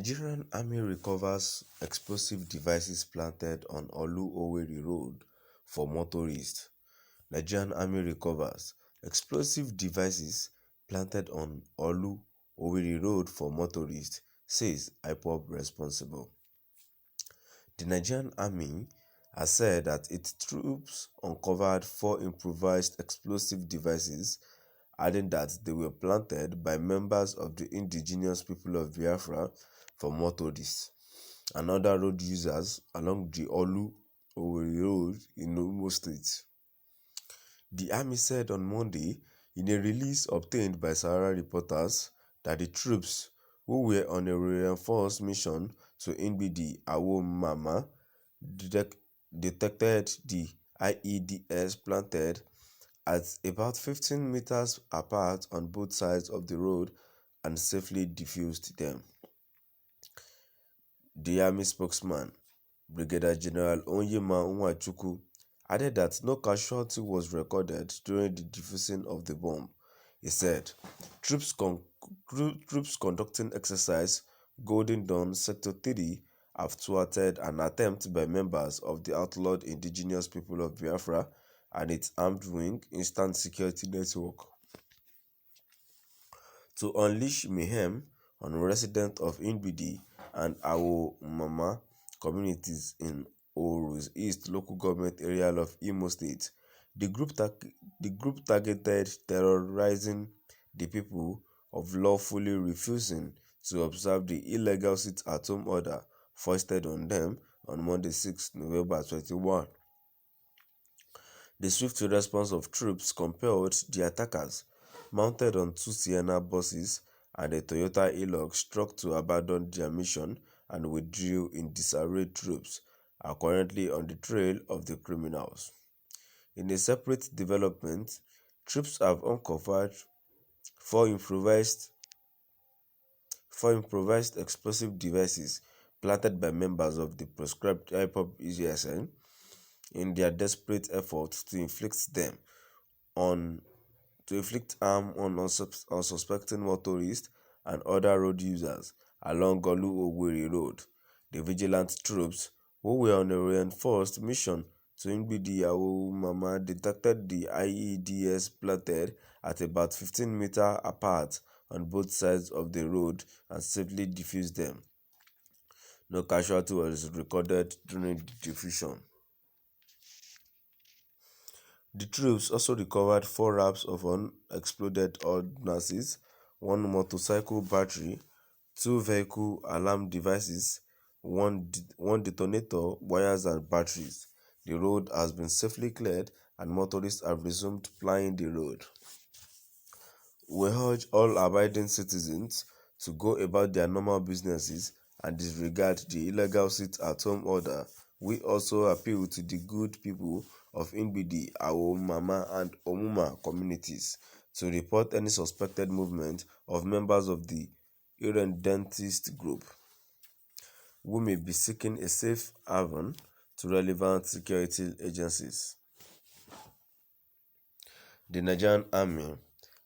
Nigerian Army recovers explosive devices planted on Whøle Road for motorists. Nigerian Army recovers explosive devices planted on Whøle Road for motorists, says IPOB responsible. The Nigerian Army has said that its troops uncovered 4 improvised explosive devices, adding that they were planted by members of the indigenous people of Biafra for motorists and other road users along the Whøle Road in Imo State. The Army said on Monday in a release obtained by Sahara reporters that the troops, who were on a reinforced mission to Nbidi Awomama, detected the IEDs planted at about 15 meters apart on both sides of the road and safely defused them. The Army spokesman, Brigadier General Onyema Nwachukwu, added that no casualty was recorded during the defusing of the bomb. He said, troops conducting exercise Golden Dawn Sector 3 have thwarted an attempt by members of the outlawed indigenous people of Biafra and its armed wing Instant Security Network to unleash mayhem on residents of Nbidi and Awomama communities in Oru's East local government area of Imo State. The group targeted terrorizing the people of lawfully refusing to observe the illegal sit-at-home order foisted on them on Monday 6 November 21. The swift response of troops compelled the attackers, mounted on 2 Sienna buses and a Toyota Hilux truck, to abandon their mission and withdrew in disarray. Troops are currently on the trail of the criminals. In a separate development, troops have uncovered 4 improvised explosive devices planted by members of the proscribed IPOB ESN in their desperate efforts to inflict harm on unsuspecting motorists and other road users along Whøle Road. The vigilant troops, who were on a reinforced mission to Nbidi Awomama, detected the IEDs planted at about 15 meters apart on both sides of the road and safely defused them. No casualty was recorded during the diffusion. The troops also recovered 4 wraps of unexploded ordnances, 1 motorcycle battery, 2 vehicle alarm devices, 1 detonator, wires and batteries. The road has been safely cleared and motorists have resumed plying the road. We urge all abiding citizens to go about their normal businesses and disregard the illegal sit-at-home order. We also appeal to the good people of Nbidi, Awomama and Omuma communities to report any suspected movement of members of the irredentist group who may be seeking a safe haven to relevant security agencies. The Nigerian Army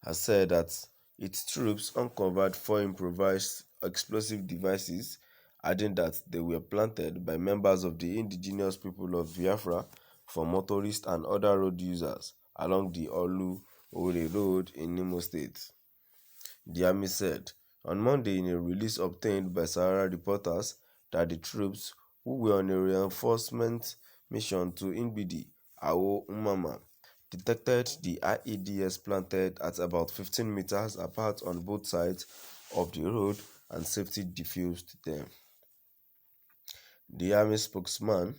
has said that its troops uncovered 4 improvised explosive devices, adding that they were planted by members of the indigenous people of Biafra for motorists and other road users along the Whøle Road in Imo State. The Army said on Monday in a release obtained by Sahara reporters that the troops, who were on a reinforcement mission to Nbidi Awomama, detected the IEDs planted at about 15 meters apart on both sides of the road and safely defused them. The Army spokesman,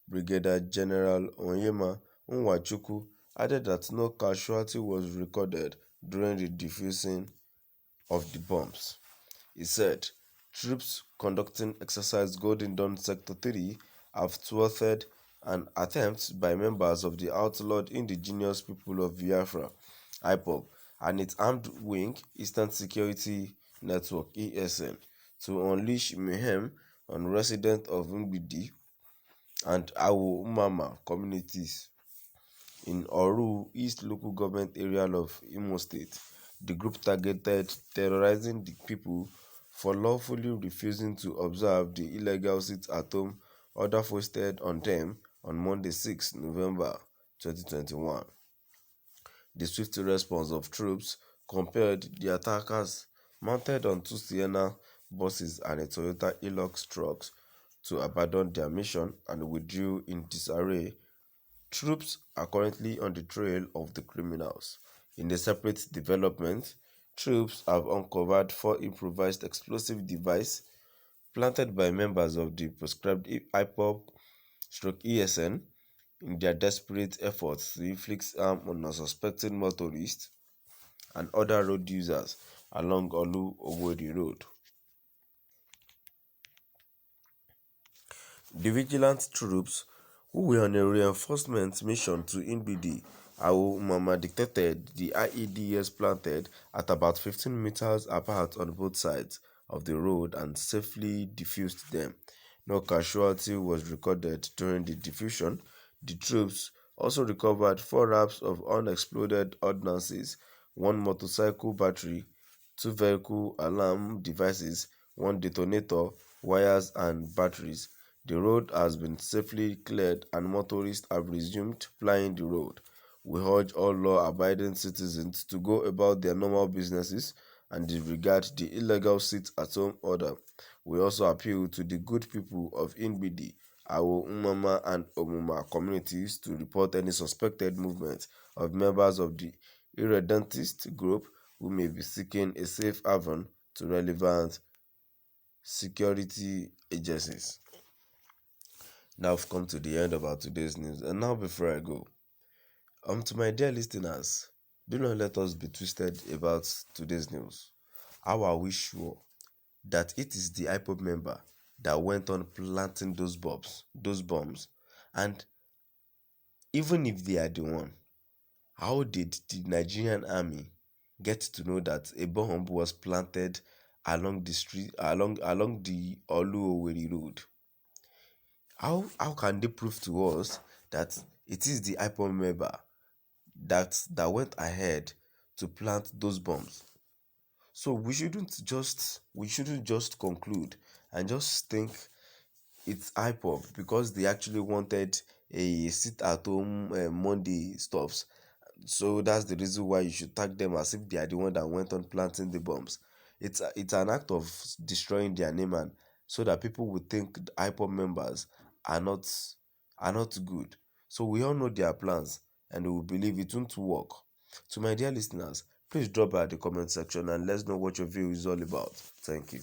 Brigadier General Onyema Nwachukwu, added that no casualty was recorded during the defusing of the bombs. He said, troops conducting exercise Golden Dawn Sector 3 have thwarted an attempt by members of the outlawed indigenous people of Biafra, IPOB, and its armed wing, Eastern Security Network, ESN, to unleash mayhem on residents of Nbidi and Awomama communities in Oru East local government area of Imo State. The group targeted terrorizing the people for lawfully refusing to observe the illegal sit-at-home order foisted on them on Monday, 6 November 2021. The swift response of troops compelled the attackers, mounted on two Sienna buses and a Toyota Hilux truck, to abandon their mission and withdrew in disarray. Troops are currently on the trail of the criminals. In a separate development, troops have uncovered 4 improvised explosive devices planted by members of the proscribed IPOB/ESN in their desperate efforts to inflict harm on unsuspecting motorists and other road users along Olu-Owerri Road. The vigilant troops, who were on a reinforcement mission to Nbd, Mama detected the IEDs planted at about 15 meters apart on both sides of the road and safely defused them. No casualty was recorded during the diffusion. The troops also recovered 4 wraps of unexploded ordnances, 1 motorcycle battery, 2 vehicle alarm devices, 1 detonator, wires and batteries. The road has been safely cleared and motorists have resumed plying the road. We urge all law-abiding citizens to go about their normal businesses and disregard the illegal sit-at-home order. We also appeal to the good people of Nbd, Awo, Umama and Omuma communities to report any suspected movement of members of the irredentist group who may be seeking a safe haven to relevant security agencies. Now I've come to the end of our today's news, and now before I go, to my dear listeners, do not let us be twisted about today's news. How are we sure that it is the IPOB member that went on planting those bombs? And even if they are the one, how did the Nigerian army get to know that a bomb was planted along the street, along the Olu-Owerri Road? How can they prove to us that it is the IPOB member that went ahead to plant those bombs? So we shouldn't just conclude and just think it's IPOB because they actually wanted a sit-at-home Monday stops. So that's the reason why you should tag them as if they are the one that went on planting the bombs. It's an act of destroying their name, and so that people would think the IPOB members are not good. So we all know their plans and we will believe it won't work. To my dear listeners, please drop by the comment section and let's know what your view is all about. Thank you.